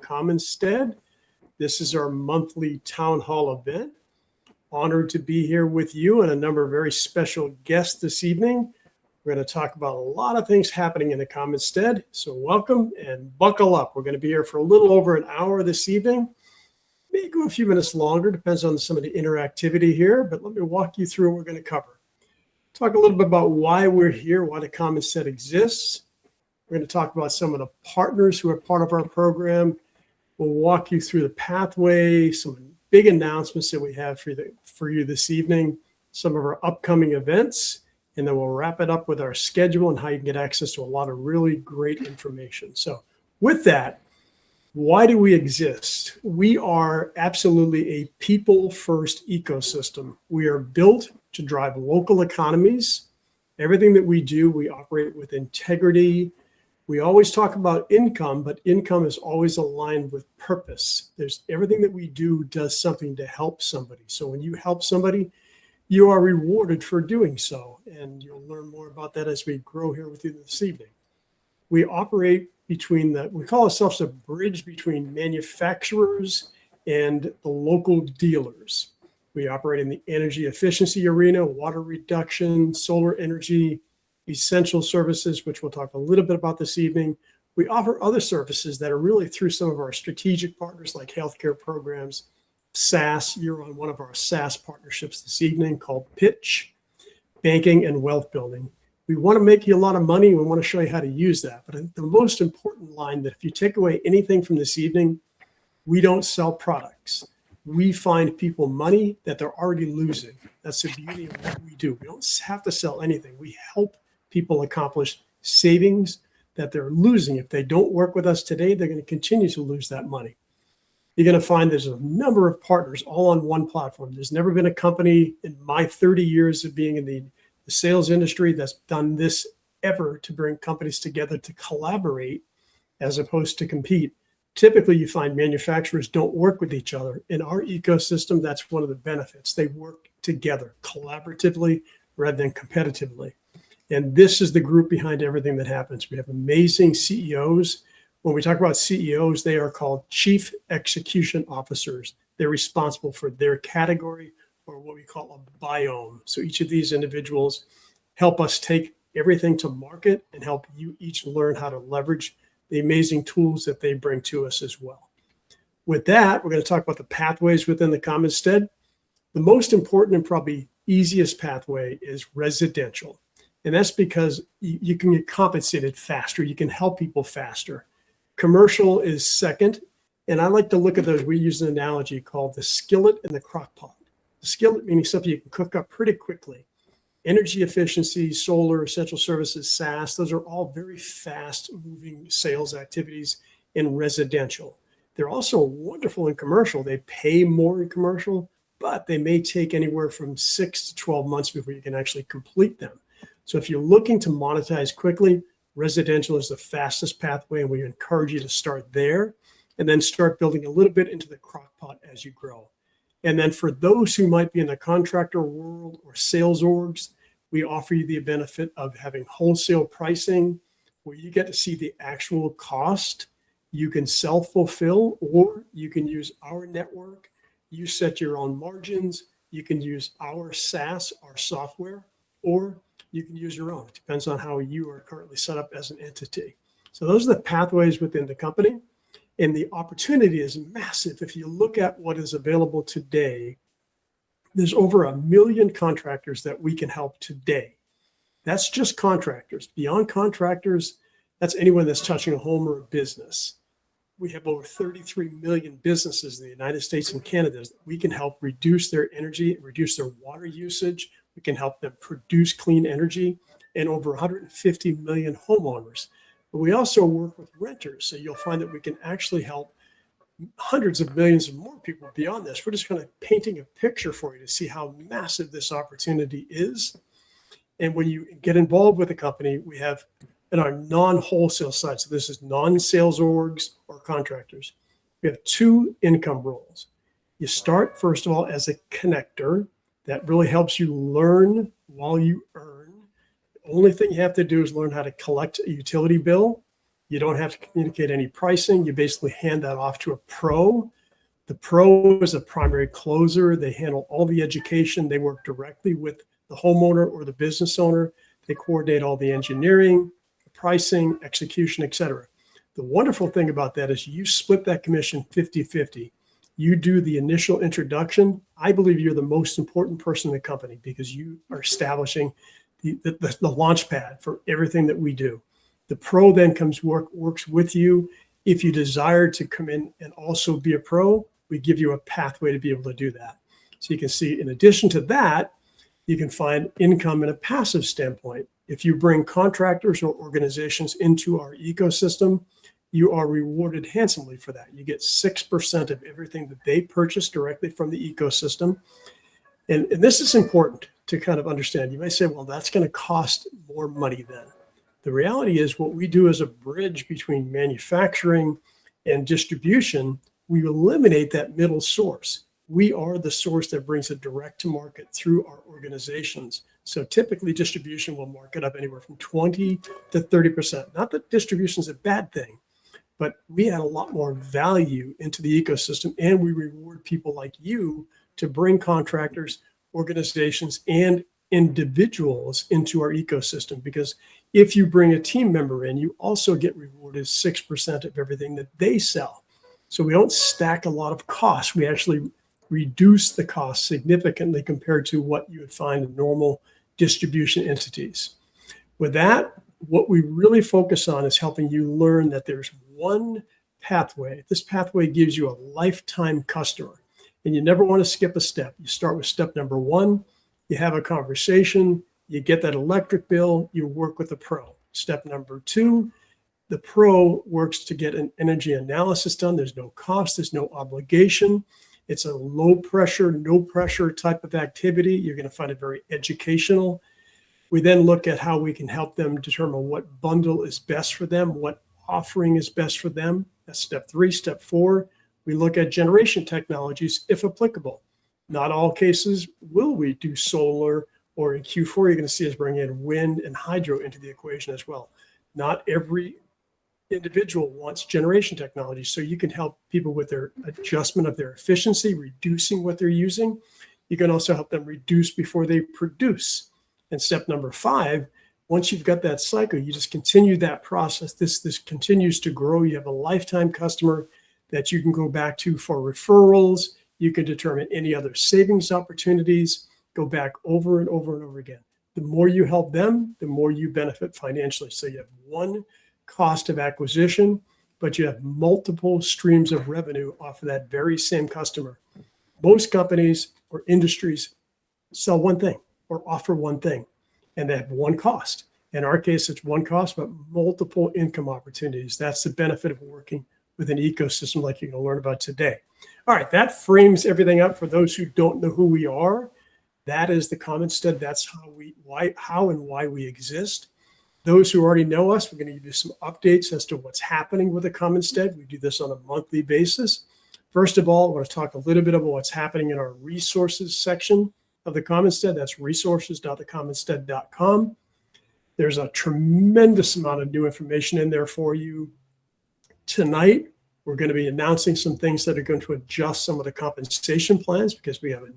CommonStead. This is our monthly town hall event. Honored to be here with you and a number of very special guests this evening. We're going to talk about a lot of things happening in the CommonStead. So welcome and buckle up. We're going to be here for a little over an hour this evening. Maybe go a few minutes longer, depends on some of the interactivity here, but let me walk you through what we're going to cover. Talk a little bit about why we're here, why the CommonStead exists. We're going to talk about some of the partners who are part of our program. We'll walk you through the pathway, some big announcements that we have for you this evening, some of our upcoming events, and then we'll wrap it up with our schedule and how you can get access to a lot of really great information. So with that, why do we exist? We are absolutely a people-first ecosystem. We are built to drive local economies. Everything that we do, we operate with integrity. We always talk about income, but income is always aligned with purpose. Everything that we do does something to help somebody. So when you help somebody, you are rewarded for doing so. And you'll learn more about that as we grow here with you this evening. We operate we call ourselves a bridge between manufacturers and the local dealers. We operate in the energy efficiency arena, water reduction, solar energy, essential services, which we'll talk a little bit about this evening. We offer other services that are really through some of our strategic partners like healthcare programs, SaaS. You're on one of our SaaS partnerships this evening called Pitch, banking and wealth building. We want to make you a lot of money. We want to show you how to use that. But the most important line that if you take away anything from this evening, we don't sell products. We find people money that they're already losing. That's the beauty of what we do. We don't have to sell anything. We help people accomplish savings that they're losing. If they don't work with us today, they're going to continue to lose that money. You're going to find there's a number of partners all on one platform. There's never been a company in my 30 years of being in the sales industry that's done this ever, to bring companies together to collaborate as opposed to compete. Typically, you find manufacturers don't work with each other. In our ecosystem, that's one of the benefits. They work together collaboratively rather than competitively. And this is the group behind everything that happens. We have amazing CEOs. When we talk about CEOs, they are called Chief Execution Officers. They're responsible for their category, or what we call a biome. So each of these individuals help us take everything to market and help you each learn how to leverage the amazing tools that they bring to us as well. With that, we're going to talk about the pathways within the CommonStead. The most important and probably easiest pathway is residential. And that's because you can get compensated faster. You can help people faster. Commercial is second. And I like to look at those. We use an analogy called the skillet and the crock pot. The skillet meaning something you can cook up pretty quickly. Energy efficiency, solar, essential services, SaaS, those are all very fast moving sales activities in residential. They're also wonderful in commercial. They pay more in commercial, but they may take anywhere from 6 to 12 months before you can actually complete them. So if you're looking to monetize quickly, residential is the fastest pathway, and we encourage you to start there and then start building a little bit into the crock pot as you grow. And then for those who might be in the contractor world or sales orgs, we offer you the benefit of having wholesale pricing where you get to see the actual cost. You can self-fulfill, or you can use our network. You set your own margins. You can use our SaaS, our software, or you can use your own. It depends on how you are currently set up as an entity. So those are the pathways within the company. And the opportunity is massive. If you look at what is available today, there's over 1 million contractors that we can help today. That's just contractors. Beyond contractors, that's anyone that's touching a home or a business. We have over 33 million businesses in the United States and Canada that we can help reduce their energy, reduce their water usage. We can help them produce clean energy, and over 150 million homeowners. But we also work with renters. So you'll find that we can actually help hundreds of millions of more people beyond this. We're just kind of painting a picture for you to see how massive this opportunity is. And when you get involved with a company, we have in our non-wholesale side, so this is non-sales orgs or contractors, we have 2 income roles. You start, first of all, as a connector. That really helps you learn while you earn. The only thing you have to do is learn how to collect a utility bill. You don't have to communicate any pricing. You basically hand that off to a pro. The pro is a primary closer. They handle all the education. They work directly with the homeowner or the business owner. They coordinate all the engineering, the pricing, execution, et cetera. The wonderful thing about that is you split that commission 50-50. You do the initial introduction. I believe you're the most important person in the company because you are establishing the launch pad for everything that we do. The pro then works with you. If you desire to come in and also be a pro, we give you a pathway to be able to do that. So you can see, in addition to that, you can find income in a passive standpoint. If you bring contractors or organizations into our ecosystem, you are rewarded handsomely for that. You get 6% of everything that they purchase directly from the ecosystem. And this is important to kind of understand. You may say, well, that's going to cost more money then. The reality is what we do as a bridge between manufacturing and distribution, we eliminate that middle source. We are the source that brings it direct to market through our organizations. So typically distribution will mark it up anywhere from 20 to 30%. Not that distribution is a bad thing, but we add a lot more value into the ecosystem, and we reward people like you to bring contractors, organizations, and individuals into our ecosystem. Because if you bring a team member in, you also get rewarded 6% of everything that they sell. So we don't stack a lot of costs. We actually reduce the cost significantly compared to what you would find in normal distribution entities. With that, what we really focus on is helping you learn that there's one pathway. This pathway gives you a lifetime customer, and you never want to skip a step. You start with step number one, you have a conversation, you get that electric bill, you work with the pro. Step number two, the pro works to get an energy analysis done. There's no cost, there's no obligation. It's a low pressure, no pressure type of activity. You're going to find it very educational. We then look at how we can help them determine what bundle is best for them, what offering is best for them. That's step three. Step four, we look at generation technologies, if applicable. Not all cases will we do solar, or in Q4, you're going to see us bring in wind and hydro into the equation as well. Not every individual wants generation technology. So you can help people with their adjustment of their efficiency, reducing what they're using. You can also help them reduce before they produce. And step number five, once you've got that cycle, you just continue that process. This continues to grow. You have a lifetime customer that you can go back to for referrals. You can determine any other savings opportunities, go back over and over and over again. The more you help them, the more you benefit financially. So you have one cost of acquisition, but you have multiple streams of revenue off of that very same customer. Most companies or industries sell one thing or offer one thing, and they have one cost. In our case, it's one cost, but multiple income opportunities. That's the benefit of working with an ecosystem like you're going to learn about today. All right, that frames everything up for those who don't know who we are. That is the CommonStead. That's how and why we exist. Those who already know us, we're going to give you some updates as to what's happening with the CommonStead. We do this on a monthly basis. First of all, I want to talk a little bit about what's happening in our resources section of the CommonStead. That's resources.thecommonstead.com. There's a tremendous amount of new information in there for you. Tonight, we're going to be announcing some things that are going to adjust some of the compensation plans because we have a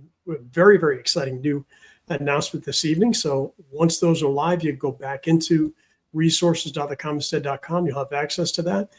very, very exciting new announcement this evening. So once those are live, you go back into resources.thecommonstead.com. You'll have access to that.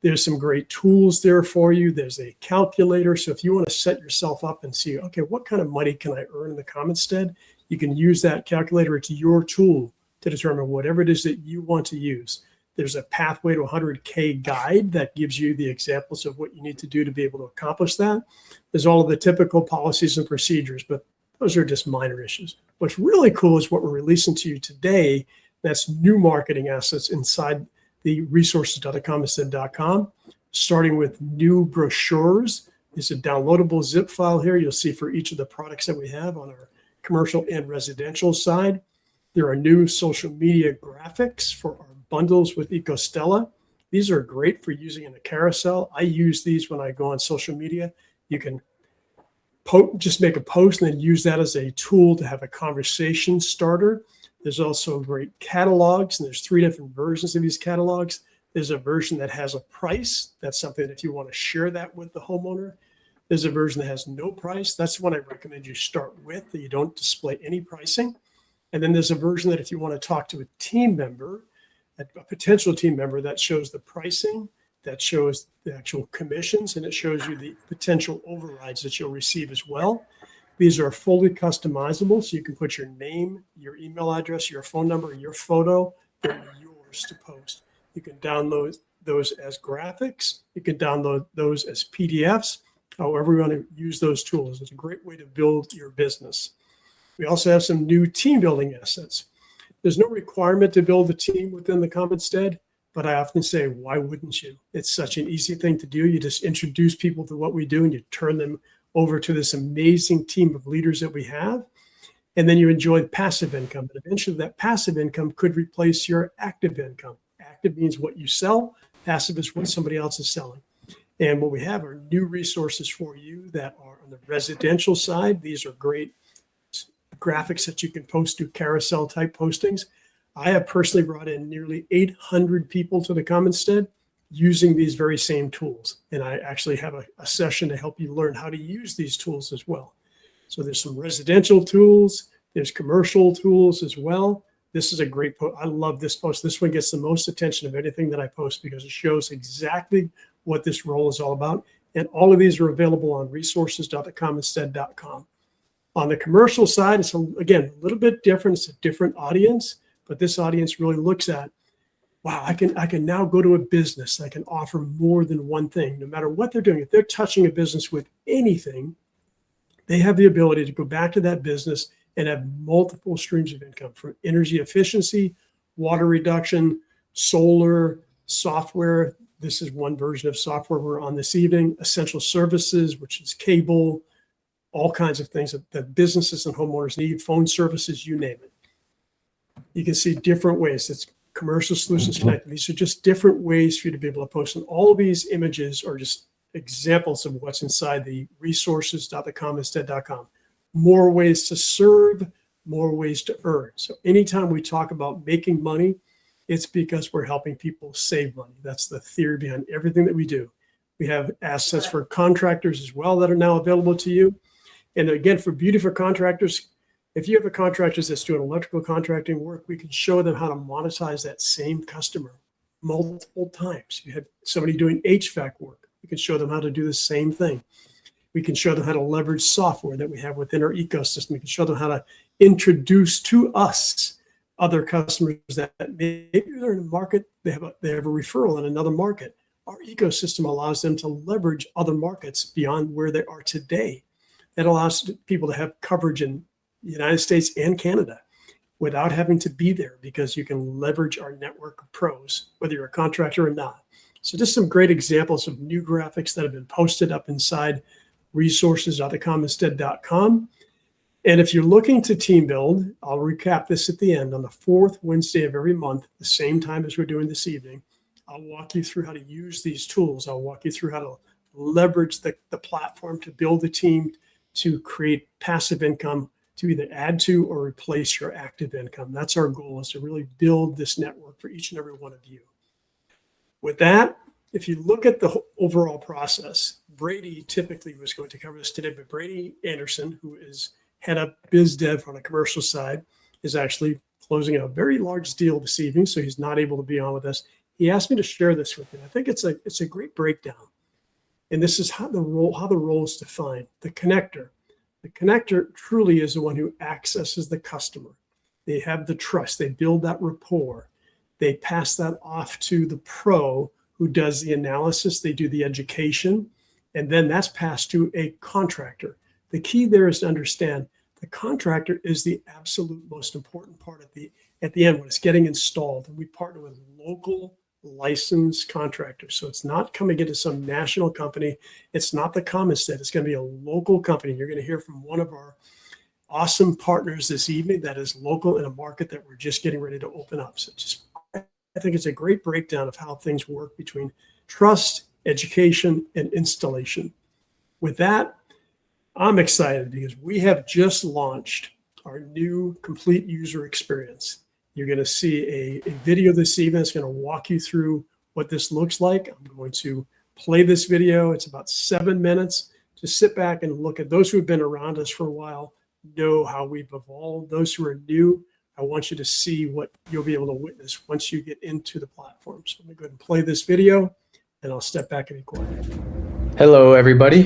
There's some great tools there for you. There's a calculator. So if you want to set yourself up and see, okay, what kind of money can I earn in the CommonStead? You can use that calculator. It's your tool to determine whatever it is that you want to use. There's a pathway to 100K guide that gives you the examples of what you need to do to be able to accomplish that. There's all of the typical policies and procedures, but those are just minor issues. What's really cool is what we're releasing to you today. That's new marketing assets inside the resources.thecommonstead.com, starting with new brochures. There's a downloadable zip file here you'll see for each of the products that we have on our commercial and residential side. There are new social media graphics for our bundles with EcoStella. These are great for using in a carousel. I use these when I go on social media. You can just make a post and then use that as a tool to have a conversation starter. There's also great catalogs, and there's 3 different versions of these catalogs. There's a version that has a price. That's something that if you want to share that with the homeowner. There's a version that has no price. That's what I recommend you start with, that you don't display any pricing. And then there's a version that if you want to talk to a team member, a potential team member, that shows the pricing, that shows the actual commissions, and it shows you the potential overrides that you'll receive as well. These are fully customizable, so you can put your name, your email address, your phone number, your photo. They're yours to post. You can download those as graphics. You can download those as PDFs. However you want to use those tools. It's a great way to build your business. We also have some new team building assets. There's no requirement to build a team within the CommonStead, but I often say, why wouldn't you? It's such an easy thing to do. You just introduce people to what we do and you turn them over to this amazing team of leaders that we have. And then you enjoy passive income. And eventually that passive income could replace your active income. Active means what you sell. Passive is what somebody else is selling. And what we have are new resources for you that are on the residential side. These are great graphics that you can post to carousel type postings. I have personally brought in nearly 800 people to the CommonStead using these very same tools. And I actually have a session to help you learn how to use these tools as well. So there's some residential tools, there's commercial tools as well. This is a great post. I love this post. This one gets the most attention of anything that I post because it shows exactly what this role is all about. And all of these are available on resources.thecommonstead.com. On the commercial side, it's again a little bit different. It's a different audience, but this audience really looks at, wow, I can now go to a business. I can offer more than one thing, no matter what they're doing. If they're touching a business with anything, they have the ability to go back to that business and have multiple streams of income from energy efficiency, water reduction, solar, software. This is one version of software we're on this evening. Essential services, which is cable, all kinds of things that businesses and homeowners need, phone services, you name it. You can see different ways. It's commercial solutions connected. These are just different ways for you to be able to post. And all of these images are just examples of what's inside the resources.thecommonstead.com. More ways to serve, more ways to earn. So anytime we talk about making money, it's because we're helping people save money. That's the theory behind everything that we do. We have assets for contractors as well that are now available to you. And again, for beauty for contractors, if you have a contractor that's doing electrical contracting work, we can show them how to monetize that same customer multiple times. You have somebody doing HVAC work, we can show them how to do the same thing. We can show them how to leverage software that we have within our ecosystem. We can show them how to introduce to us other customers that maybe they're in a market, they have a referral in another market. Our ecosystem allows them to leverage other markets beyond where they are today. That allows people to have coverage in the United States and Canada without having to be there, because you can leverage our network of pros, whether you're a contractor or not. So just some great examples of new graphics that have been posted up inside resources.thecommonstead.com. And if you're looking to team build, I'll recap this at the end. On the fourth Wednesday of every month, the same time as we're doing this evening, I'll walk you through how to use these tools. I'll walk you through how to leverage the platform to build a team, to create passive income, to either add to or replace your active income. That's our goal, is to really build this network for each and every one of you. With that, if you look at the overall process, Brady typically was going to cover this today, but Brady Anderson, who is head up biz dev on the commercial side, is actually closing a very large deal this evening, so he's not able to be on with us. He asked me to share this with you. I think it's a great breakdown. And this is how the role is defined. The connector. The connector truly is the one who accesses the customer. They have the trust. They build that rapport. They pass that off to the pro who does the analysis. They do the education. And then that's passed to a contractor. The key there is to understand the contractor is the absolute most important part at the end when it's getting installed. And we partner with local licensed contractors. So it's not coming into some national company. It's not the CommonStead. It's going to be a local company. You're going to hear from one of our awesome partners this evening that is local in a market that we're just getting ready to open up. So I think it's a great breakdown of how things work between trust, education, and installation. With that, I'm excited because we have just launched our new complete user experience. You're going to see a video this evening that's going to walk you through what this looks like. I'm going to play this video. It's about 7 minutes. Just sit back and look at those who have been around us for a while, know how we've evolved. Those who are new, I want you to see what you'll be able to witness once you get into the platform. So I'm going to go ahead and play this video, and I'll step back and be quiet. Hello, everybody.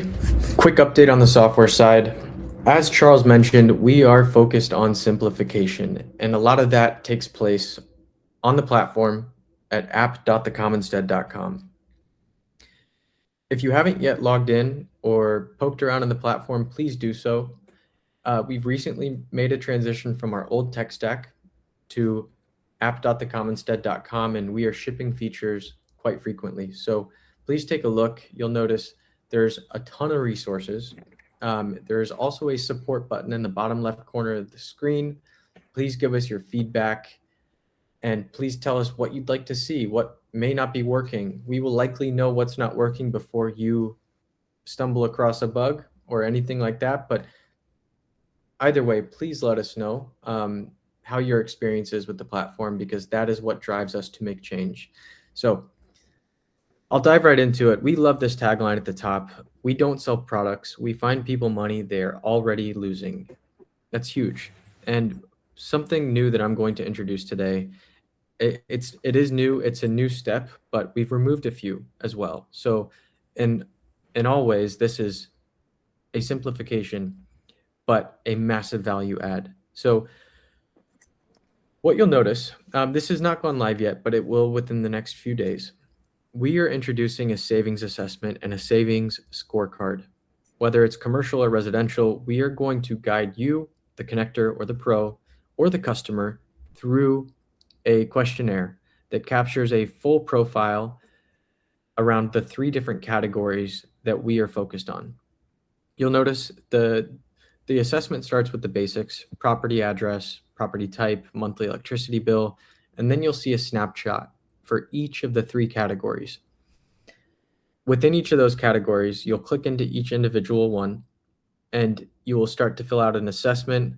Quick update on the software side. As Charles mentioned, we are focused on simplification, and a lot of that takes place on the platform at app.thecommonstead.com. If you haven't yet logged in or poked around in the platform, please do so. We've recently made a transition from our old tech stack to app.thecommonstead.com, and we are shipping features quite frequently. So please take a look. You'll notice there's a ton of resources. There's also a support button in the bottom left corner of the screen. Please give us your feedback, and please tell us what you'd like to see, what may not be working. We will likely know what's not working before you stumble across a bug or anything like that. But either way, please let us know how your experience is with the platform, because that is what drives us to make change. So I'll dive right into it. We love this tagline at the top. We don't sell products. We find people money they're already losing. That's huge. And something new that I'm going to introduce today, it is new. It's a new step, but we've removed a few as well. So in all ways, this is a simplification, but a massive value add. So what you'll notice, this has not gone live yet, but it will within the next few days. We are introducing a savings assessment and a savings scorecard. Whether it's commercial or residential, we are going to guide you, the connector or the pro or the customer, through a questionnaire that captures a full profile around the 3 different categories that we are focused on. You'll notice the assessment starts with the basics: property address, property type, monthly electricity bill, and then you'll see a snapshot for each of the 3 categories. Within each of those categories, you'll click into each individual one, and you will start to fill out an assessment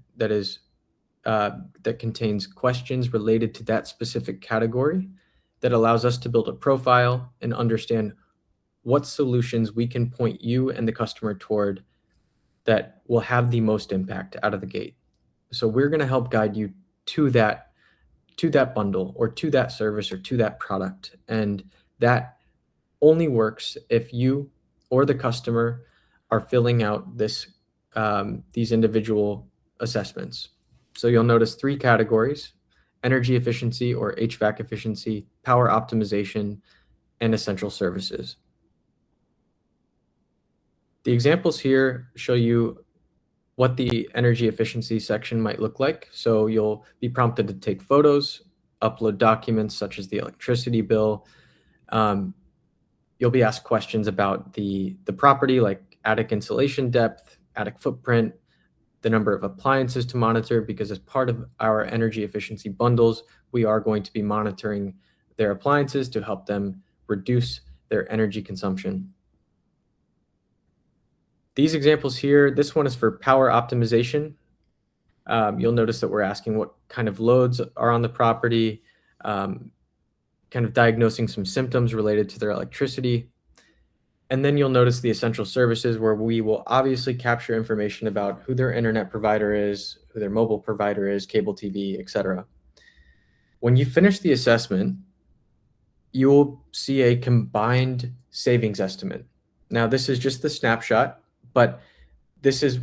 that contains questions related to that specific category that allows us to build a profile and understand what solutions we can point you and the customer toward that will have the most impact out of the gate. So we're going to help guide you to that bundle or to that service or to that product. And that only works if you or the customer are filling out these individual assessments. So you'll notice 3 categories: energy efficiency or HVAC efficiency, power optimization, and essential services. The examples here show you what the energy efficiency section might look like. So you'll be prompted to take photos, upload documents such as the electricity bill. You'll be asked questions about the property, like attic insulation depth, attic footprint, the number of appliances to monitor, because as part of our energy efficiency bundles, we are going to be monitoring their appliances to help them reduce their energy consumption. These examples here, this one is for power optimization. You'll notice that we're asking what kind of loads are on the property, kind of diagnosing some symptoms related to their electricity. And then you'll notice the essential services, where we will obviously capture information about who their internet provider is, who their mobile provider is, cable TV, etc. When you finish the assessment, you will see a combined savings estimate. Now, this is just the snapshot, but this is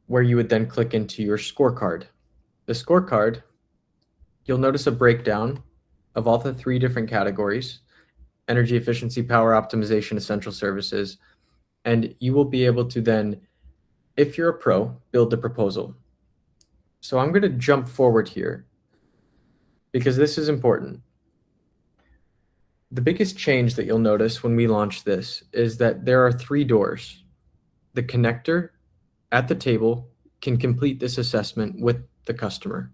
where you would then click into your scorecard. The scorecard, you'll notice a breakdown of all the 3 different categories: energy efficiency, power optimization, essential services. And you will be able to then, if you're a pro, build the proposal. So I'm going to jump forward here because this is important. The biggest change that you'll notice when we launch this is that there are 3 doors. The connector at the table can complete this assessment with the customer.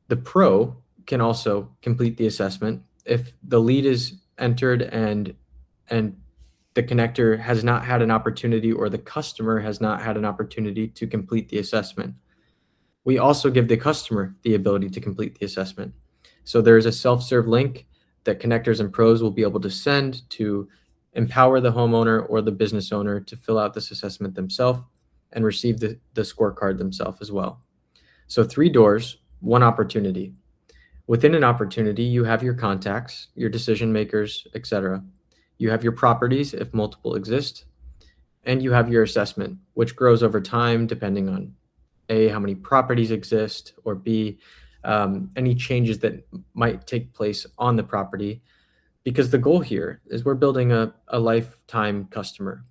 The pro can also complete the assessment if the lead is entered and the connector has not had an opportunity, or the customer has not had an opportunity to complete the assessment. We also give the customer the ability to complete the assessment. So there's a self-serve link that connectors and pros will be able to send to empower the homeowner or the business owner to fill out this assessment themselves and receive the scorecard themselves as well. So 3 doors, 1 opportunity. Within an opportunity, you have your contacts, your decision makers, etc. You have your properties if multiple exist, and you have your assessment, which grows over time depending on A, how many properties exist, or B, any changes that might take place on the property. Because the goal here is we're building a lifetime customer.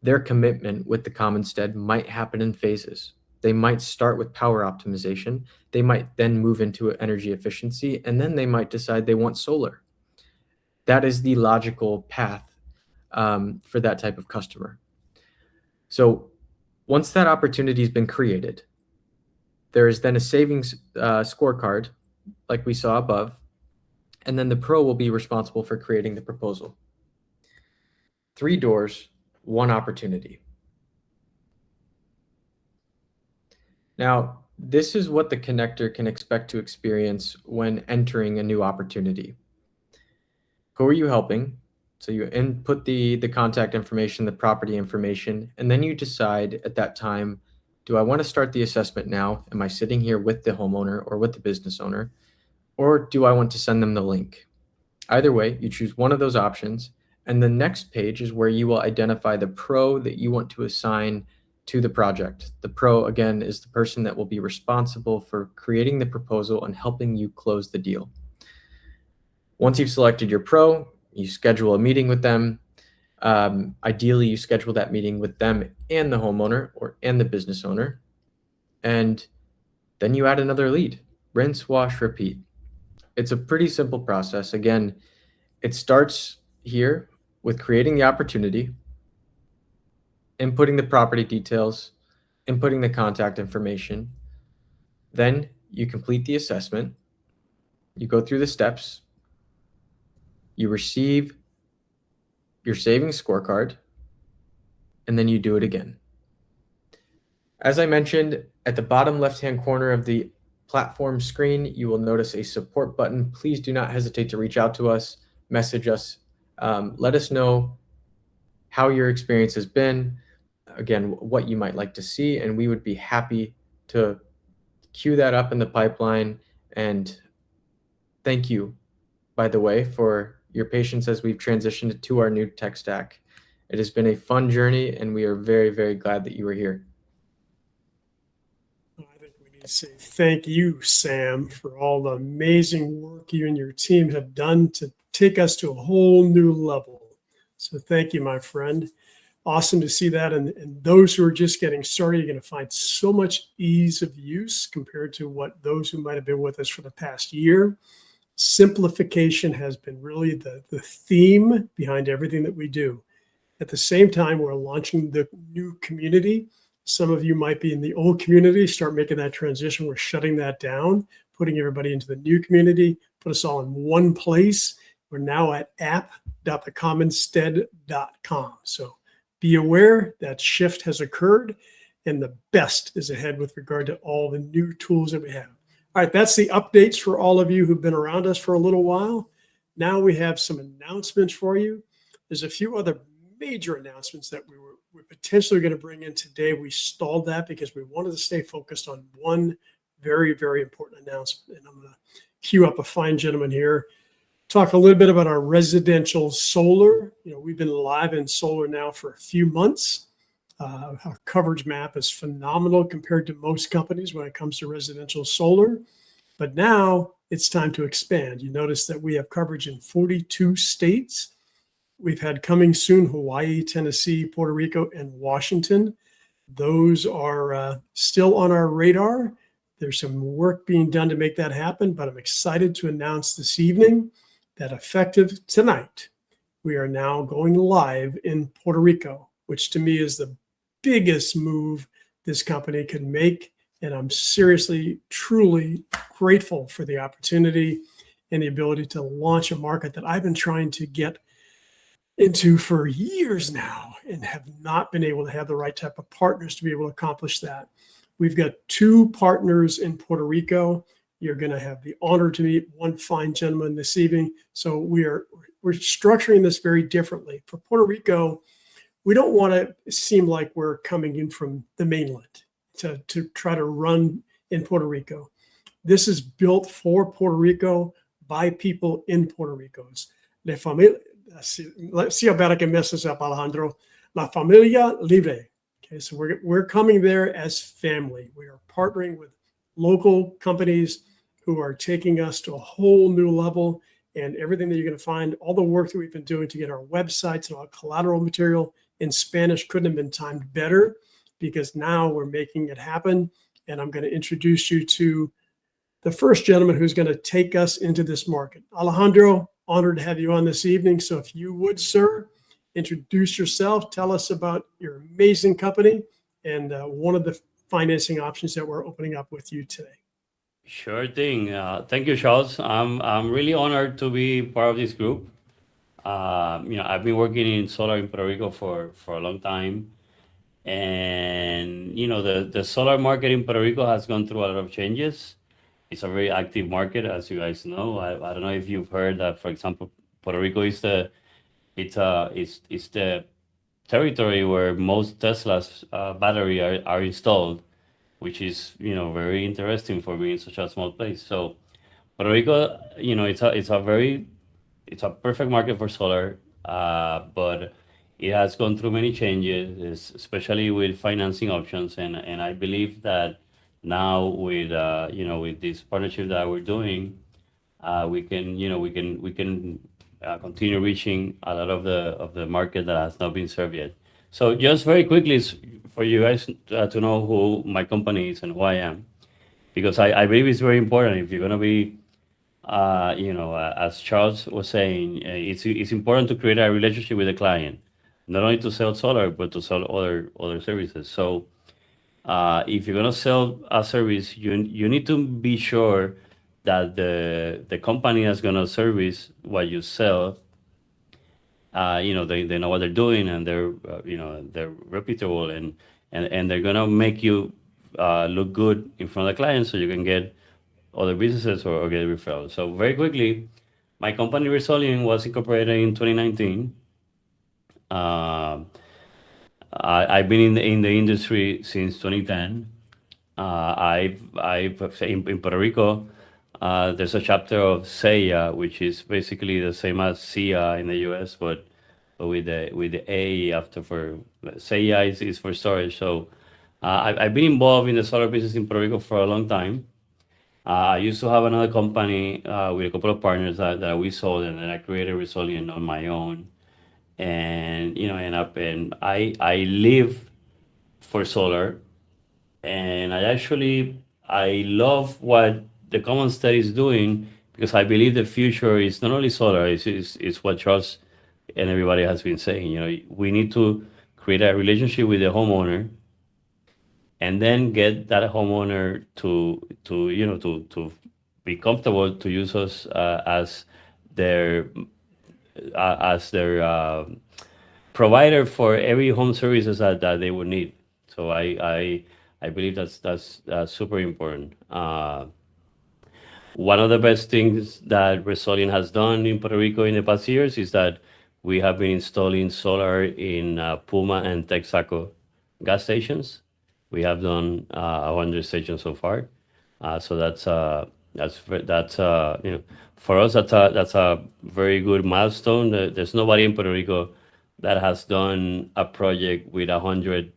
Their commitment with the Commonstead might happen in phases. They might start with power optimization. They might then move into energy efficiency, and then they might decide they want solar. That is the logical path for that type of customer. So once that opportunity has been created, there is then a savings scorecard like we saw above, and then the pro will be responsible for creating the proposal. 3 doors, 1 opportunity. Now, this is what the connector can expect to experience when entering a new opportunity. Who are you helping? So you input the contact information, the property information, and then you decide at that time, do I want to start the assessment now? Am I sitting here with the homeowner or with the business owner? Or do I want to send them the link? Either way, you choose one of those options, and the next page is where you will identify the pro that you want to assign to the project. The pro, again, is the person that will be responsible for creating the proposal and helping you close the deal. Once you've selected your pro, you schedule a meeting with them. Ideally, you schedule that meeting with them and the homeowner and the business owner. And then you add another lead. Rinse, wash, repeat. It's a pretty simple process. Again, it starts here with creating the opportunity, inputting the property details, inputting the contact information. Then you complete the assessment. You go through the steps. You receive your savings scorecard, and then you do it again. As I mentioned, at the bottom left-hand corner of the platform screen, you will notice a support button. Please do not hesitate to reach out to us, message us, let us know how your experience has been, again, what you might like to see, and we would be happy to queue that up in the pipeline. And thank you, by the way, for your patience as we've transitioned to our new tech stack. It has been a fun journey, and we are very, very glad that you are here. I think we need to say thank you, Sam, for all the amazing work you and your team have done to take us to a whole new level. So thank you, my friend. Awesome to see that. And those who are just getting started, you're going to find so much ease of use compared to what those who might have been with us for the past year. Simplification has been really the theme behind everything that we do. At the same time, we're launching the new community. Some of you might be in the old community, start making that transition. We're shutting that down, putting everybody into the new community, put us all in one place. We're now at app.thecommonstead.com. So be aware that shift has occurred and the best is ahead with regard to all the new tools that we have. All right, that's the updates for all of you who've been around us for a little while. Now we have some announcements for you. There's a few other major announcements that we're potentially going to bring in today. We stalled that because we wanted to stay focused on one very, very important announcement. And I'm going to queue up a fine gentleman here. Talk a little bit about our residential solar. We've been live in solar now for a few months. Our coverage map is phenomenal compared to most companies when it comes to residential solar. But now it's time to expand. You notice that we have coverage in 42 states. We've had coming soon Hawaii, Tennessee, Puerto Rico, and Washington. Those are still on our radar. There's some work being done to make that happen, but I'm excited to announce this evening that effective tonight, we are now going live in Puerto Rico, which to me is the biggest move this company can make. And I'm seriously, truly grateful for the opportunity and the ability to launch a market that I've been trying to get into for years now and have not been able to have the right type of partners to be able to accomplish that. We've got 2 partners in Puerto Rico. You're going to have the honor to meet one fine gentleman this evening. So we're structuring this very differently. For Puerto Rico, we don't want to seem like we're coming in from the mainland to try to run in Puerto Rico. This is built for Puerto Rico by people in Puerto Rico. It's La Familia, let's see how bad I can mess this up, Alejandro. La Familia Libre. Okay, so we're coming there as family. We are partnering with local companies who are taking us to a whole new level, and everything that you're going to find, all the work that we've been doing to get our websites and all collateral material in Spanish couldn't have been timed better, because now we're making it happen. And I'm going to introduce you to the first gentleman who's going to take us into this market. Alejandro, honored to have you on this evening. So if you would, sir, introduce yourself, tell us about your amazing company and one of the financing options that we're opening up with you today. Sure thing. Thank you, Charles. I'm really honored to be part of this group. I've been working in solar in Puerto Rico for a long time, and the solar market in Puerto Rico has gone through a lot of changes. It's a very active market, as you guys know. I don't know if you've heard that, for example, Puerto Rico is the territory where most Tesla's battery are installed, which is very interesting for being such a small place. So Puerto Rico, it's a perfect market for solar, but it has gone through many changes, especially with financing options, and I believe that now with with this partnership that we're doing, we can continue reaching a lot of the market that has not been served yet. So just very quickly, for you guys to know who my company is and who I am, because I believe it's very important. If you're going to be, as Charles was saying, it's important to create a relationship with the client, not only to sell solar, but to sell other services. So if you're going to sell a service, you need to be sure that the company that's going to service what you sell, they know what they're doing, and they're reputable, and they're gonna make you look good in front of the client, so you can get other businesses or get referrals. So very quickly, my company Resolient was incorporated in 2019. I've been in the industry since 2010. In Puerto Rico, there's a chapter of SEIA, which is basically the same as SEIA in the US, but with the A after. For SEIA is for storage. So I've been involved in the solar business in Puerto Rico for a long time. I used to have another company with a couple of partners that we sold, and then I created Resolient on my own. And I live for solar, and I love what the Common Study is doing, because I believe the future is not only solar, it's what Charles and everybody has been saying. We need to create a relationship with the homeowner, and then get that homeowner to be comfortable to use us as their provider for every home services that they would need. So I believe that's super important. One of the best things that Resolient has done in Puerto Rico in the past years is that we have been installing solar in Puma and Texaco gas stations. We have done 100 stations so far. So that's for us, that's a very good milestone. There's nobody in Puerto Rico that has done a project with 100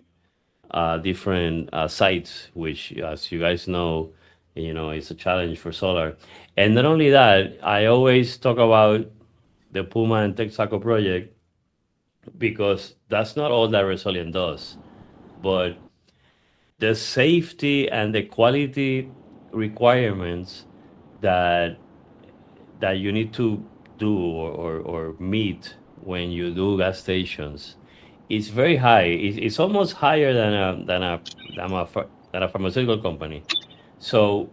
different sites, which, as you guys know, it's a challenge for solar. And not only that, I always talk about the Puma and Texaco project, because that's not all that Resolient does, but the safety and the quality requirements that you need to do or meet when you do gas stations is very high. It's almost higher than a pharmaceutical company. So,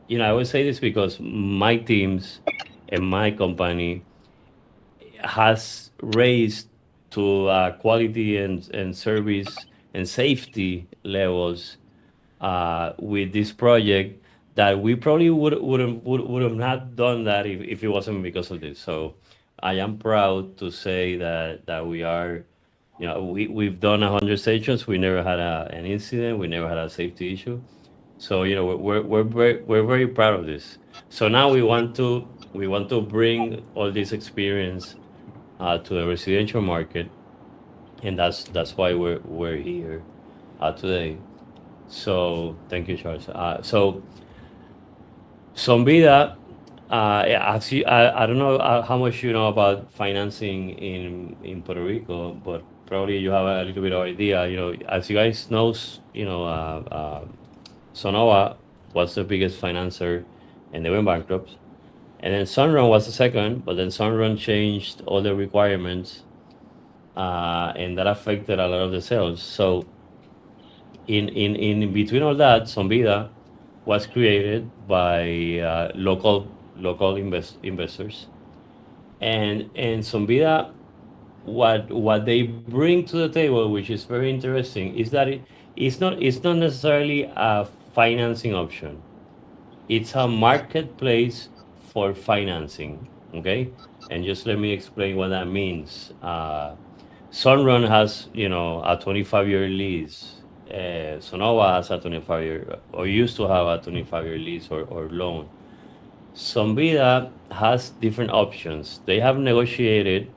I would say this because my teams and my company has raised to quality and service and safety levels with this project that we probably would have not done that if it wasn't because of this. So I am proud to say that we are, we've done 100 stations. We never had an incident. We never had a safety issue. So we're very proud of this. So now we want to bring all this experience to the residential market, and that's why we're here today. So thank you, Charles. So Sombida, I don't know how much you know about financing in Puerto Rico, but probably you have a little bit of idea. As you guys know, Sonova was the biggest financer, and they went bankrupt. And then Sunrun was the second, but then Sunrun changed all the requirements, and that affected a lot of the sales. So in between all that, Sombida was created by local investors, and Sombida, what they bring to the table, which is very interesting, is that it's not necessarily a financing option. It's a marketplace for financing. Okay, and just let me explain what that means. Sunrun has a 25-year lease. Sonova has a 25-year, or used to have a 25-year lease or loan. Sombida has different options. They have negotiated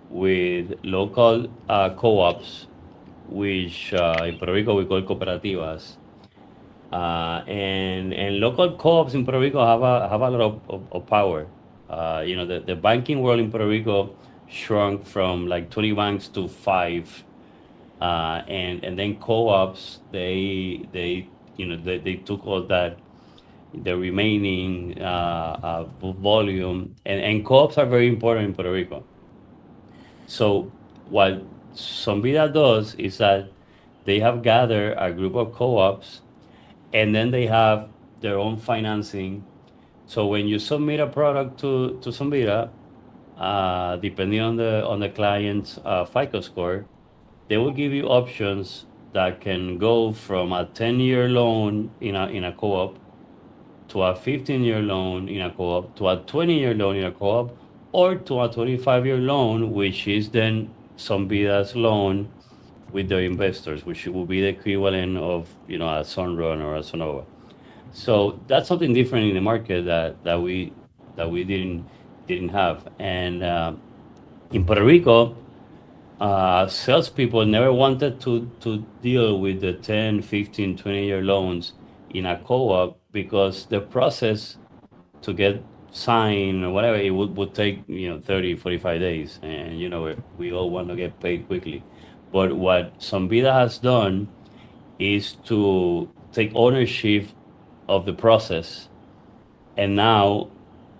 with local co-ops, which in Puerto Rico we call cooperativas. And local co-ops in Puerto Rico have a lot of power. The banking world in Puerto Rico shrunk from like 20 banks to 5, and then co-ops they took all that, the remaining volume, and co-ops are very important in Puerto Rico. So what Sombida does is that they have gathered a group of co-ops, and then they have their own financing. So when you submit a product to Sombida, depending on the client's FICO score, they will give you options that can go from a 10-year loan in a co-op, to a 15-year loan in a co-op, to a 20-year loan in a co-op, or to a 25-year loan, which is then Sombida's loan with their investors, which will be the equivalent of a Sunrun or a Sonova. So that's something different in the market that we didn't have. And in Puerto Rico, salespeople never wanted to deal with the 10, 15, 20-year loans in a co-op, because the process to get signed or whatever, it would take 30, 45 days, and we all want to get paid quickly. But what Sombida has done is to take ownership of the process, and now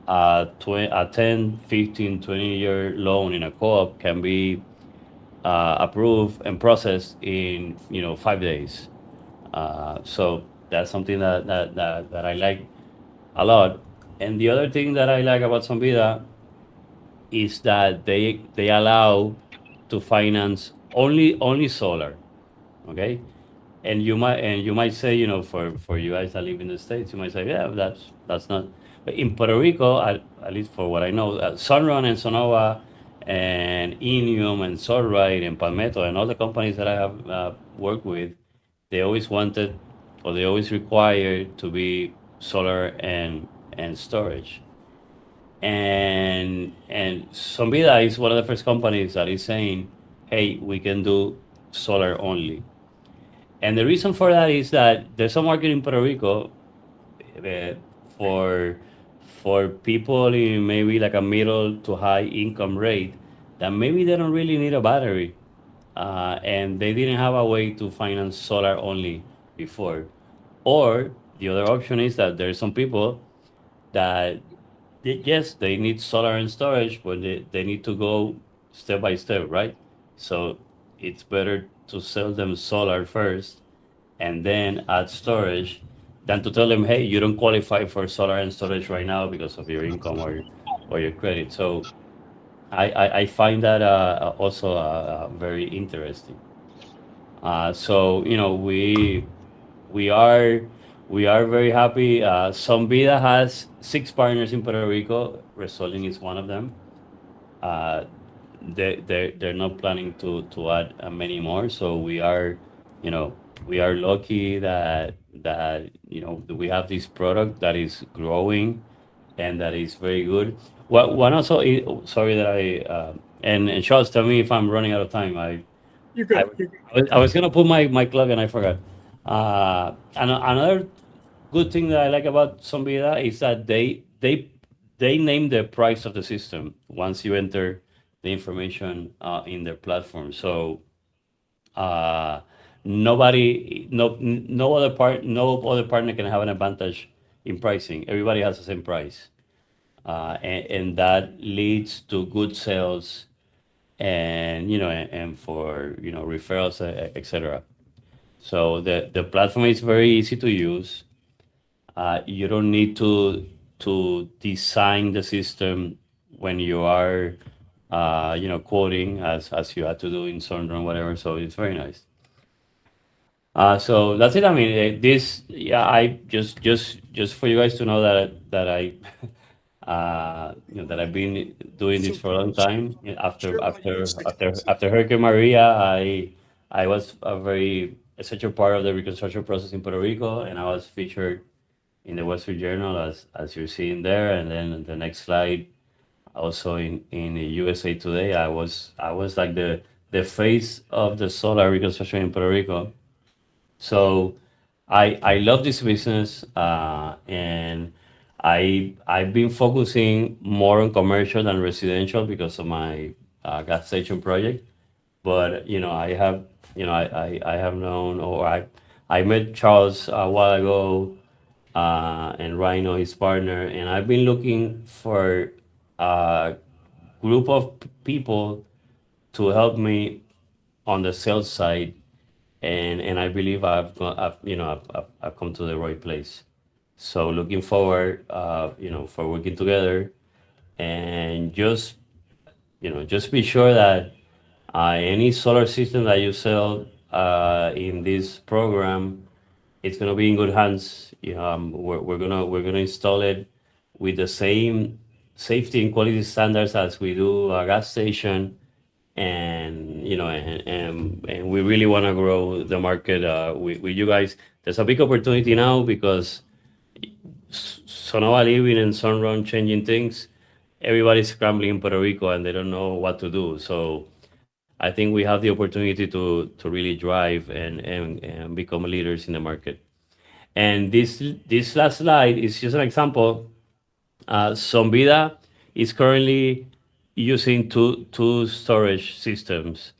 a 10, 15, 20-year loan in a co-op can be approved and processed in 5 days. So that's something that I like a lot. And the other thing that I like about Sombida is that they allow to finance only solar. Okay, and you might say, for you guys that live in the States, you might say, yeah, that's not. But in Puerto Rico, at least for what I know, Sunrun and Sonova and Inium and Solrite and Palmetto and all the companies that I have worked with, they always wanted, or they always required, to be solar and storage. And Sombida is one of the first companies that is saying, hey, we can do solar only. And the reason for that is that there's a market in Puerto Rico for people in maybe like a middle to high income rate, that maybe they don't really need a battery, and they didn't have a way to finance solar only before. Or the other option is that there's some people that yes, they need solar and storage, but they need to go step by step, right? So it's better to sell them solar first and then add storage, than to tell them, hey, you don't qualify for solar and storage right now because of your income or your credit. So I find that also very interesting. So we we are very happy. Somvida has 6 partners in Puerto Rico. Resolving is one of them. Uh, they're not planning to add many more. So you know, we are lucky that we have this product that is growing and that is very good. What one also sorry that and Charles, tell me if I'm running out of time. You're I, good. You're good. I was gonna put my plug and I forgot. And another good thing that I like about Somvida is that they name the price of the system once you enter the information in their platform. So uh, no other partner can have an advantage in pricing. Everybody has the same price, and that leads to good sales and and for referrals, etc. So the platform is very easy to use. You don't need to design the system when you are quoting as you had to do in Sondron, whatever. So it's very nice. So that's it. I mean, this, yeah, I just for you guys to know that I that I've been doing this for a long time. Share about you in 60 seconds. After Hurricane Maria, I was a very essential part of the reconstruction process in Puerto Rico, and I was featured in the Wall Street Journal as you're seeing there, and then the next slide also in the USA Today. I was like the face of the solar reconstruction in Puerto Rico. So I love this business, and I've been focusing more on commercial than residential because of my gas station project. But I have known, or I met Charles a while ago, and Rhino, his partner, and I've been looking for a group of people to help me on the sales side, and I believe I've come to the right place. So looking forward, for working together, and just be sure that any solar system that you sell in this program, it's gonna be in good hands. We're gonna install it with the same safety and quality standards as we do a gas station, and and we really want to grow the market with you guys. There's a big opportunity now because Sonoma living and Sunrun changing things. Everybody's scrambling in Puerto Rico and they don't know what to do. So I think we have the opportunity to really drive and become leaders in the market. And this last slide is just an example. Somvida is currently using two storage systems.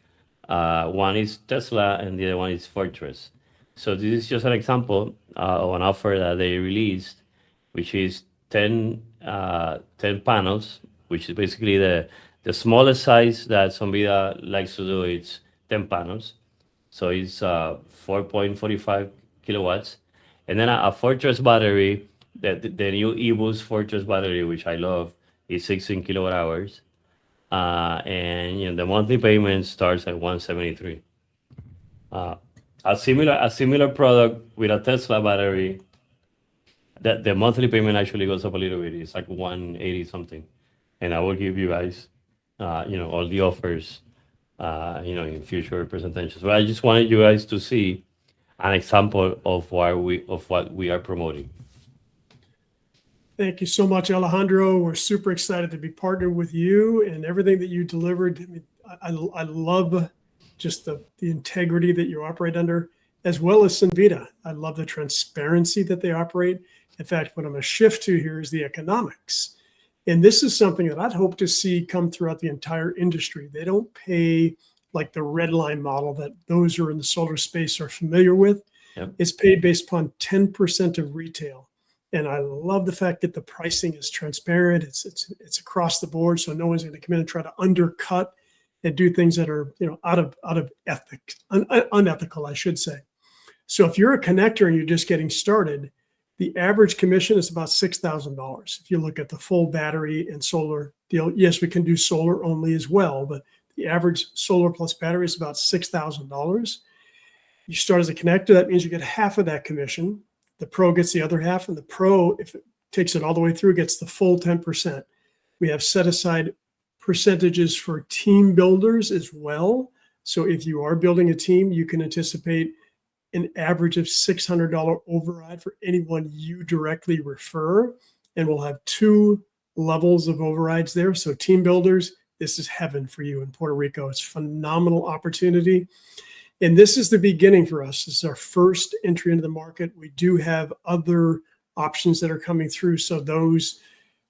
One is Tesla and the other one is Fortress. So this is just an example of an offer that they released, which is 10 panels, which is basically the smallest size that Somvida likes to do. It's 10 panels. So it's 4.45 kilowatts. And then a Fortress battery, the new eBoost Fortress battery, which I love, is 16 kilowatt hours. And the monthly payment starts at 173. A similar product with a Tesla battery, that the monthly payment actually goes up a little bit. It's like 180 something. And I will give you guys all the offers in future presentations. But I just wanted you guys to see an example of what we are promoting. Thank you so much, Alejandro. We're super excited to be partnered with you and everything that you delivered. I mean, I love just the integrity that you operate under, as well as Somvida. I love the transparency that they operate. In fact, what I'm going to shift to here is the economics. And this is something that I'd hope to see come throughout the entire industry. They don't pay like the red line model that those who are in the solar space are familiar with. Yep. It's paid based upon 10% of retail. And I love the fact that the pricing is transparent. It's across the board, so no one's going to come in and try to undercut and do things that are out of ethics, unethical, I should say. So if you're a connector and you're just getting started, the average commission is about $6,000. If you look at the full battery and solar deal, yes, we can do solar only as well, but the average solar plus battery is about $6,000. You start as a connector, that means you get half of that commission. The pro gets the other half, and the pro, if it takes it all the way through, gets the full 10%. We have set aside percentages for team builders as well. So if you are building a team, you can anticipate an average of $600 override for anyone you directly refer. And we'll have 2 levels of overrides there. So team builders, this is heaven for you in Puerto Rico. It's a phenomenal opportunity. And this is the beginning for us. This is our first entry into the market. We do have other options that are coming through. So those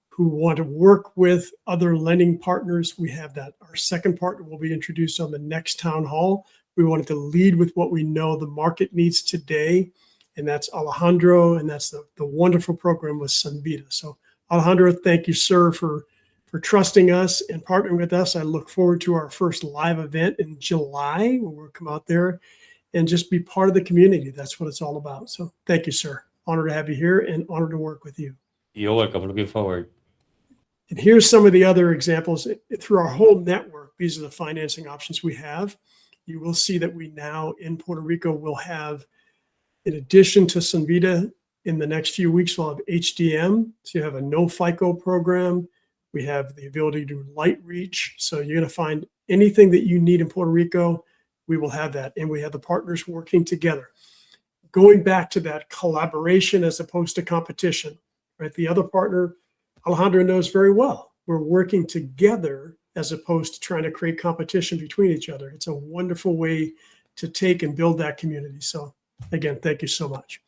who want to work with other lending partners, we have that. Our second partner will be introduced on the next town hall. We wanted to lead with what we know the market needs today, and that's Alejandro, and that's the wonderful program with Sunvita. So Alejandro, thank you, sir, for trusting us and partnering with us. I look forward to our first live event in July, when we'll come out there and just be part of the community. That's what it's all about. So thank you, sir. Honored to have you here and honored to work with you. You're welcome. Looking forward. And here's some of the other examples. Through our whole network, these are the financing options we have. You will see that we now in Puerto Rico will have, in addition to Sunvita, in the next few weeks, we'll have HDM. So you have a no FICO program. We have the ability to do light reach. So you're going to find anything that you need in Puerto Rico, we will have that. And we have the partners working together. Going back to that collaboration as opposed to competition, right? The other partner, Alejandro knows very well. We're working together as opposed to trying to create competition between each other. It's a wonderful way to take and build that community. So again, thank you so much.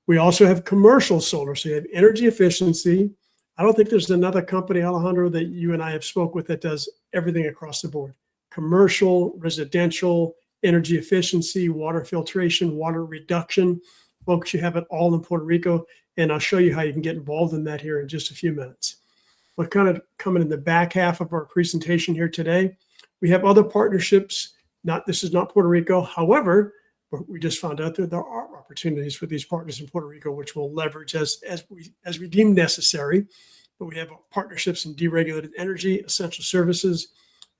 We also have commercial solar. So you have energy efficiency. I don't think there's another company, Alejandro, that you and I have spoke with that does everything across the board. Commercial, residential, energy efficiency, water filtration, water reduction. Folks, you have it all in Puerto Rico. And I'll show you how you can get involved in that here in just a few minutes. We're kind of coming in the back half of our presentation here today. We have other partnerships. This is not Puerto Rico. However, we just found out that there are opportunities for these partners in Puerto Rico, which we'll leverage as we deem necessary. But we have partnerships in deregulated energy, essential services,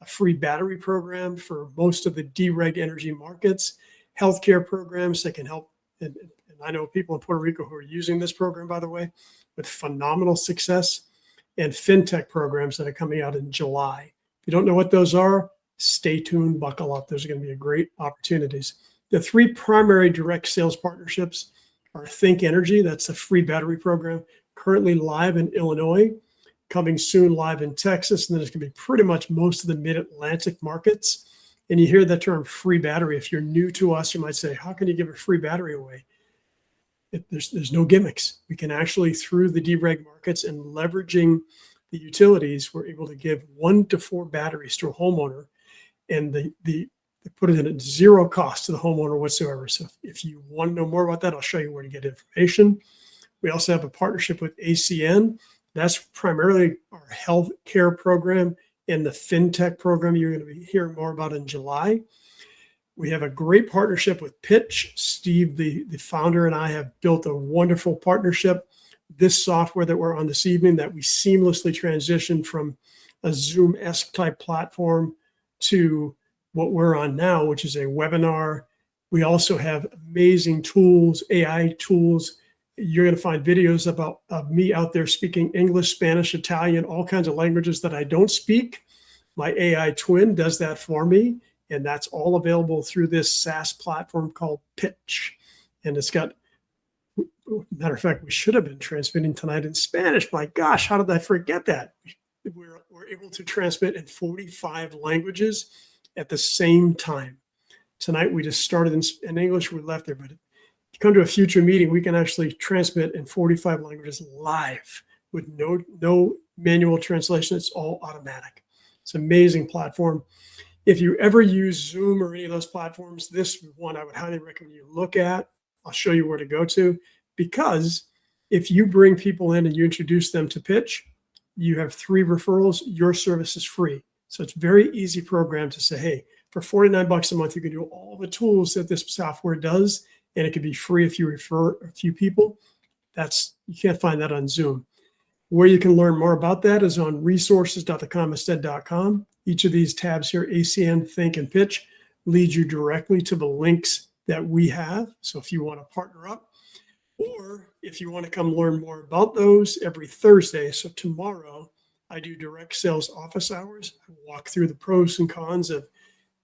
a free battery program for most of the dereg energy markets, healthcare programs that can help. And I know people in Puerto Rico who are using this program, by the way, with phenomenal success, and fintech programs that are coming out in July. If you don't know what those are, stay tuned, buckle up. Those are going to be great opportunities. The 3 primary direct sales partnerships are Think Energy, that's the free battery program, currently live in Illinois, coming soon live in Texas, and then it's going to be pretty much most of the mid-Atlantic markets. And you hear the term free battery. If you're new to us, you might say, how can you give a free battery away? There's no gimmicks. We can actually, through the dereg markets and leveraging the utilities, we're able to give 1 to 4 batteries to a homeowner, and they put it in at zero cost to the homeowner whatsoever. So if you want to know more about that, I'll show you where to get information. We also have a partnership with ACN. That's primarily our health care program and the fintech program you're going to be hearing more about in July. We have a great partnership with Pitch. Steve, the founder, and I have built a wonderful partnership. This software that we're on this evening, that we seamlessly transitioned from a Zoom-esque type platform to what we're on now, which is a webinar. We also have amazing tools, AI tools. You're going to find videos of me out there speaking English, Spanish, Italian, all kinds of languages that I don't speak. My AI twin does that for me. And that's all available through this SaaS platform called Pitch. And it's got, matter of fact, we should have been transmitting tonight in Spanish. My gosh, how did I forget that? We're able to transmit in 45 languages at the same time. Tonight, we just started in English, we left there. But if you come to a future meeting, we can actually transmit in 45 languages live with no manual translation. It's all automatic. It's an amazing platform. If you ever use Zoom or any of those platforms, this one I would highly recommend you look at. I'll show you where to go to, because if you bring people in and you introduce them to Pitch, you have 3 referrals, your service is free. So it's a very easy program to say, hey, for $49 a month, you can do all the tools that this software does, and it can be free if you refer a few people. You can't find that on Zoom. Where you can learn more about that is on resources.thecommonsted.com. Each of these tabs here, ACN, Think, and Pitch, leads you directly to the links that we have. So if you want to partner up, Or if you want to come learn more about those, every Thursday, so tomorrow, I do direct sales office hours. I walk through the pros and cons of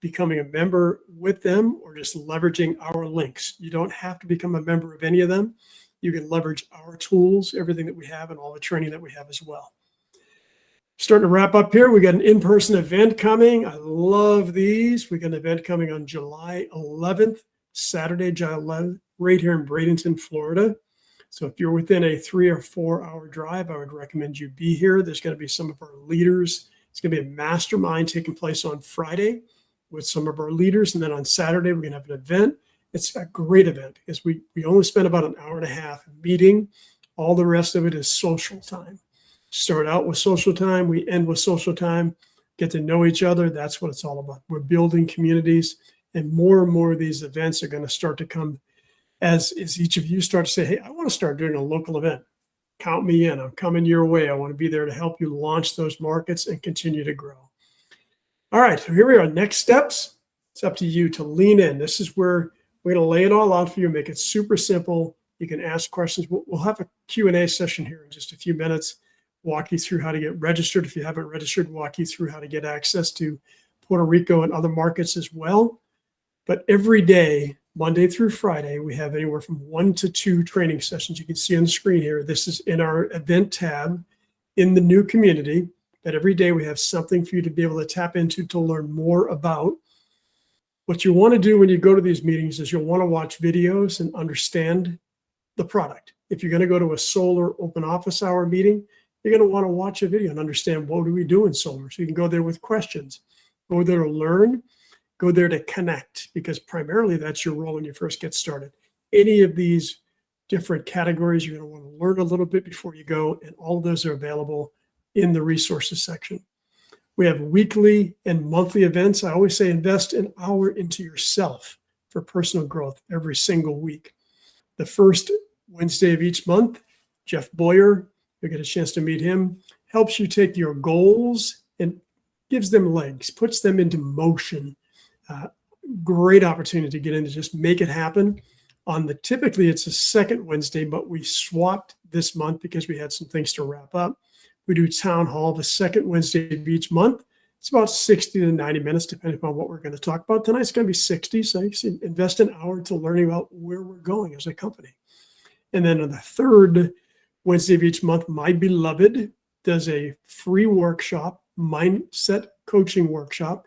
becoming a member with them or just leveraging our links. You don't have to become a member of any of them. You can leverage our tools, everything that we have, and all the training that we have as well. Starting to wrap up here. We got an in-person event coming. I love these. We got an event coming on July 11th, Saturday, July 11th, right here in Bradenton, Florida. So if you're within a 3 or 4 hour drive, I would recommend you be here. There's going to be some of our leaders. It's going to be a mastermind taking place on Friday with some of our leaders. And then on Saturday, we're going to have an event. It's a great event because we only spend about an hour and a half meeting. All the rest of it is social time. Start out with social time. We end with social time. Get to know each other. That's what it's all about. We're building communities, and more of these events are going to start to come as each of you start to say, hey, I want to start doing a local event. Count me in. I'm coming your way. I want to be there to help you launch those markets and continue to grow. All right, so here we are. Next steps. It's up to you to lean in. This is where we're going to lay it all out for you, make it super simple. You can ask questions. We'll have a Q&A session here in just a few minutes, walk you through how to get registered. If you haven't registered, walk you through how to get access to Puerto Rico and other markets as well. But every day, Monday through Friday, we have anywhere from 1 to 2 training sessions. You can see on the screen here. This is in our event tab in the new community. But every day we have something for you to be able to tap into to learn more about. What you want to do when you go to these meetings is you'll want to watch videos and understand the product. If you're going to go to a solar open office hour meeting, you're going to want to watch a video and understand what do we do in solar. So you can go there with questions, go there to learn, go there to connect, because primarily that's your role when you first get started. Any of these different categories, you're going to want to learn a little bit before you go, and all of those are available in the resources section. We have weekly and monthly events. I always say invest an hour into yourself for personal growth every single week. The first Wednesday of each month, Jeff Boyer, you'll get a chance to meet him, helps you take your goals and gives them legs, puts them into motion. Great opportunity to get in to just make it happen. Typically it's the second Wednesday, but we swapped this month because we had some things to wrap up. We do town hall the second Wednesday of each month. It's about 60 to 90 minutes, depending upon what we're going to talk about. Tonight's going to be 60, so you can invest an hour to learning about where we're going as a company. And then on the third Wednesday of each month, my beloved does a free workshop, mindset coaching workshop.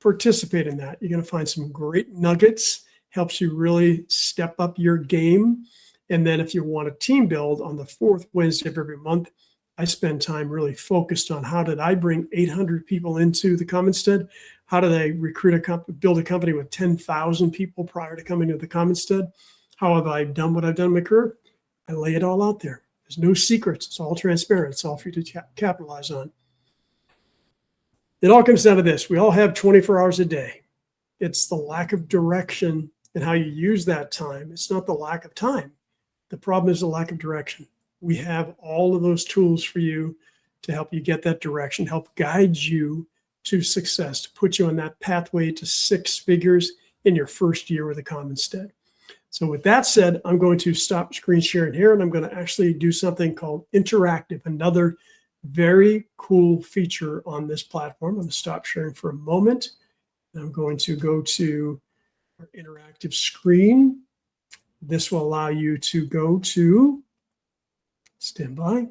Participate in that. You're going to find some great nuggets, helps you really step up your game. And then if you want a team build on the fourth Wednesday of every month, I spend time really focused on how did I bring 800 people into the Commonstead? How did I build a company with 10,000 people prior to coming to the Commonstead? How have I done what I've done in my career? I lay it all out there. There's no secrets. It's all transparent. It's all for you to capitalize on. It all comes down to this. We all have 24 hours a day. It's the lack of direction and how you use that time. It's not the lack of time. The problem is the lack of direction. We have all of those tools for you to help you get that direction, help guide you to success, to put you on that pathway to 6 figures in your first year with the Commonstead. So with that said, I'm going to stop screen sharing here, and I'm going to actually do something called interactive, another very cool feature on this platform. I'm going to stop sharing for a moment. And I'm going to go to our interactive screen. This will allow you to go to, stand by.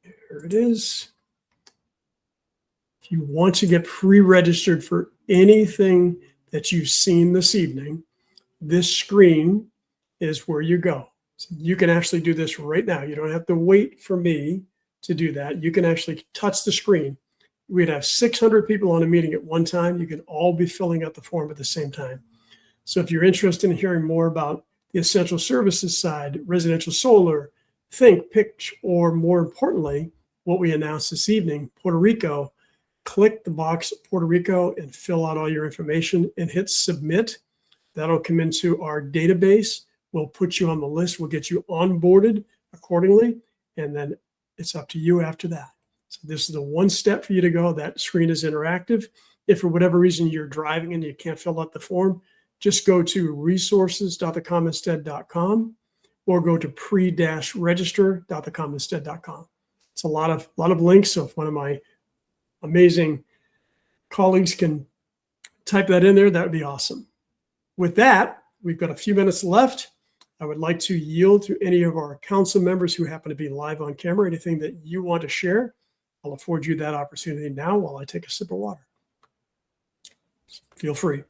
Here it is. If you want to get pre-registered for anything that you've seen this evening, this screen is where you go. So you can actually do this right now. You don't have to wait for me to do that. You can actually touch the screen. We'd have 600 people on a meeting at one time. You can all be filling out the form at the same time. So if you're interested in hearing more about the essential services side, residential solar, think, pitch, or more importantly, what we announced this evening, Puerto Rico, click the box Puerto Rico and fill out all your information and hit submit. That'll come into our database. We'll put you on the list. We'll get you onboarded accordingly. And then it's up to you after that. So this is the one step for you to go. That screen is interactive. If for whatever reason you're driving and you can't fill out the form, just go to resources.thecommonstead.com or go to pre-register.thecommonstead.com. It's a lot of links. So if one of my amazing colleagues can type that in there, that would be awesome. With that, we've got a few minutes left. I would like to yield to any of our council members who happen to be live on camera. Anything that you want to share, I'll afford you that opportunity now while I take a sip of water. Feel free.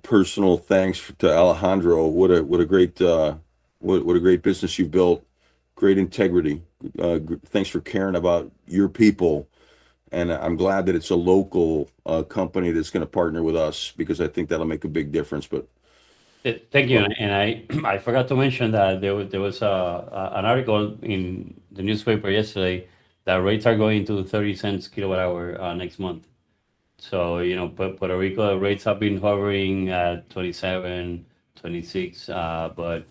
Personal thanks to Alejandro. What a great what a great business you've built. Great integrity. Thanks for caring about your people, and I'm glad that it's a local company that's going to partner with us, because I think that'll make a big difference. But Thank you. And I forgot to mention that there was an article in the newspaper yesterday that rates are going to 30 cents kilowatt hour next month. So, Puerto Rico rates have been hovering at 27, 26, but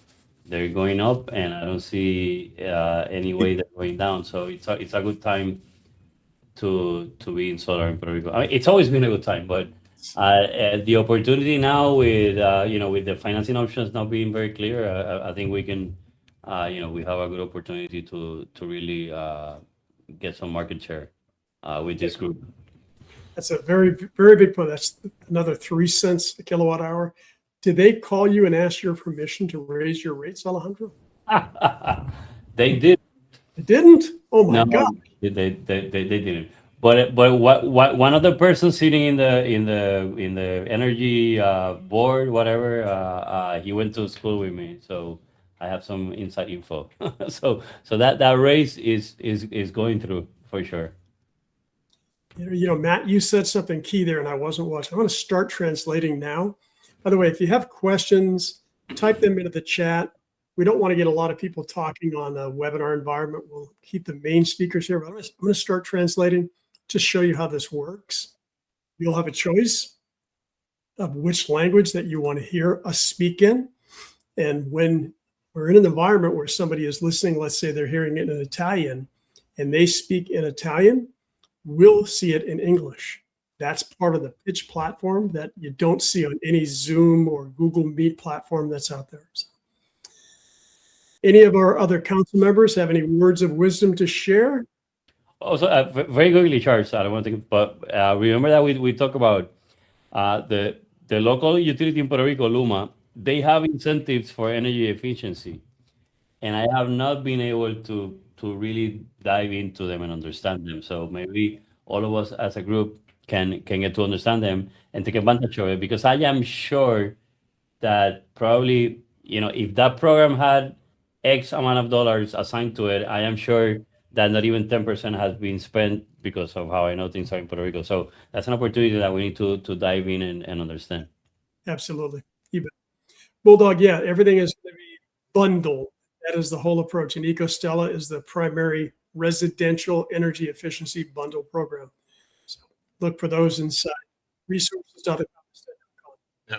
they're going up, and I don't see any way they're going down. So it's a good time to be in solar in Puerto Rico. I mean, it's always been a good time, but the opportunity now with with the financing options now being very clear, I think we can we have a good opportunity to really get some market share with this group. That's a very, very big point. That's another 3 cents a kilowatt hour. Did they call you and ask your permission to raise your rates, Alejandro? They did. They didn't? Oh my No, God. they didn't. But what one other person sitting in the energy board, whatever, he went to school with me, so I have some inside info. so that race is going through for sure. Matt, you said something key there, and I wasn't watching. I'm going to start translating now. By the way, if you have questions, type them into the chat. We don't want to get a lot of people talking on a webinar environment. We'll keep the main speakers here, but I'm going to start translating to show you how this works. You'll have a choice of which language that you want to hear us speak in. And when we're in an environment where somebody is listening, let's say they're hearing it in Italian, and they speak in Italian, we'll see it in English. That's part of the pitch platform that you don't see on any Zoom or Google Meet platform that's out there. So, any of our other council members have any words of wisdom to share? Also, very quickly, Charles, I don't want to think, but remember that we talk about the local utility in Puerto Rico, Luma. They have incentives for energy efficiency, and I have not been able to really dive into them and understand them. So maybe all of us as a group can get to understand them and take advantage of it, because I am sure that probably, if that program had X amount of dollars assigned to it, I am sure that not even 10% has been spent, because of how I know things are in Puerto Rico. So that's an opportunity that we need to dive in and understand. Absolutely. You bet. Bulldog, yeah, everything is going to be bundled. That is the whole approach. And EcoStella is the primary residential energy efficiency bundle program. So look for those inside resources.thecommonstead.com. Yeah.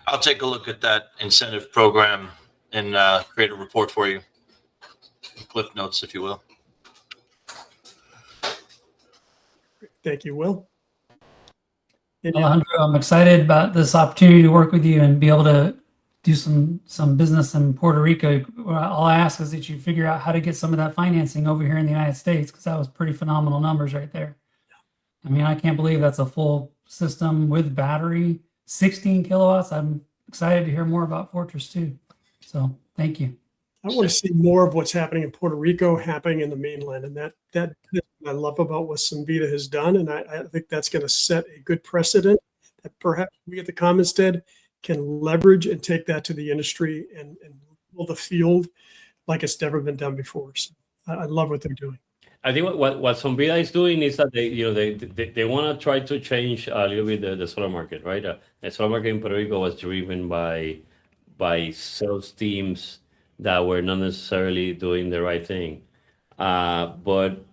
I'll take a look at that incentive program and create a report for you. Cliff notes, if you will. Thank you, Will. Alejandro, I'm excited about this opportunity to work with you and be able to do some business in Puerto Rico. All I ask is that you figure out how to get some of that financing over here in the United States, because that was pretty phenomenal numbers right there. I mean, I can't believe that's a full system with battery, 16 kilowatts. I'm excited to hear more about Fortress 2. So thank you. I want to see more of what's happening in Puerto Rico happening in the mainland, and that I love about what Cemvita has done, and I think that's going to set a good precedent that perhaps we at the Commonstead can leverage and take that to the industry and build the field like it's never been done before. So I love what they're doing. I think what Cemvita is doing is that they want to try to change a little bit the solar market, right? The solar market in Puerto Rico was driven by sales teams that were not necessarily doing the right thing. But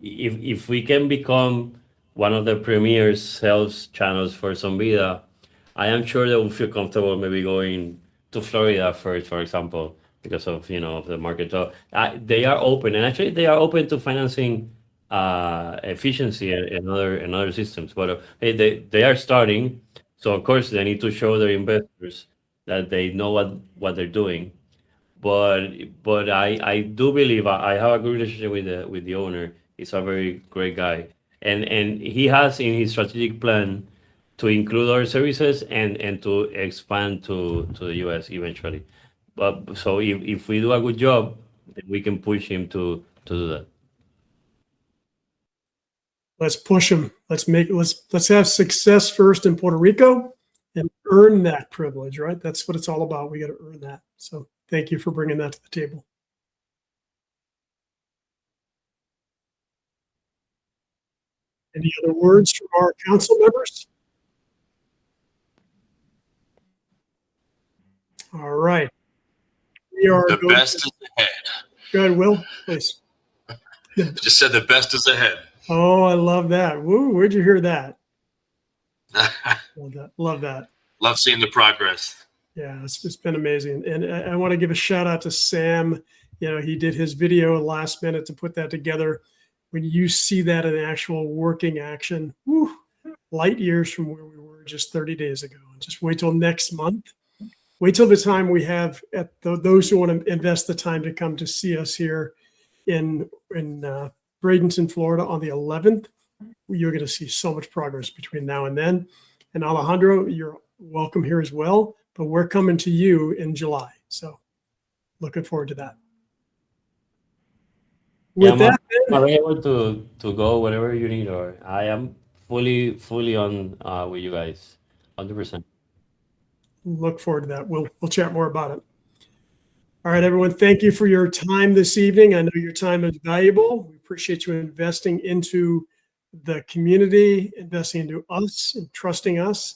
if we can become one of the premier sales channels for Cemvita, I am sure they will feel comfortable maybe going to Florida first, for example, because of of the market. So they are open, and actually they are open to financing efficiency and other systems. But they are starting. So of course they need to show their investors that they know what they're doing. But I do believe I have a good relationship with the owner. He's a very great guy, and he has in his strategic plan to include our services and to expand to the U.S. eventually. But so if we do a good job, then we can push him to do that. Let's push them. Let's have success first in Puerto Rico and earn that privilege, right? That's what it's all about. We got to earn that. So thank you for bringing that to the table. Any other words from our council members? All right. We are The going best is ahead. Go ahead, Will, please. Just said the best is ahead. Oh, I love that. Woo, where'd you hear that? Love that. Love that. Love seeing the progress. Yeah, it's been amazing. And I want to give a shout out to Sam. You know, he did his video last minute to put that together. When you see that in actual working action, whew, light years from where we were just 30 days ago. Just wait till next month. Wait till the time we have those who want to invest the time to come to see us here in Bradenton, Florida on the 11th. You're going to see so much progress between now and then. And Alejandro, you're welcome here as well, but we're coming to you in July. So looking forward to that. Yeah, With that, I'm able to go wherever you need, or I am fully on with you guys, 100%. look forward to that. We'll chat more about it. All right, everyone. Thank you for your time this evening. I know your time is valuable. We appreciate you investing into the community, investing into us and trusting us.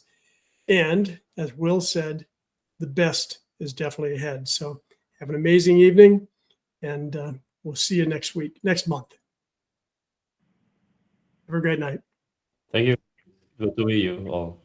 And as Will said, the best is definitely ahead. So have an amazing evening, and we'll see you next month. Have a great night. Thank you. Good to meet you all.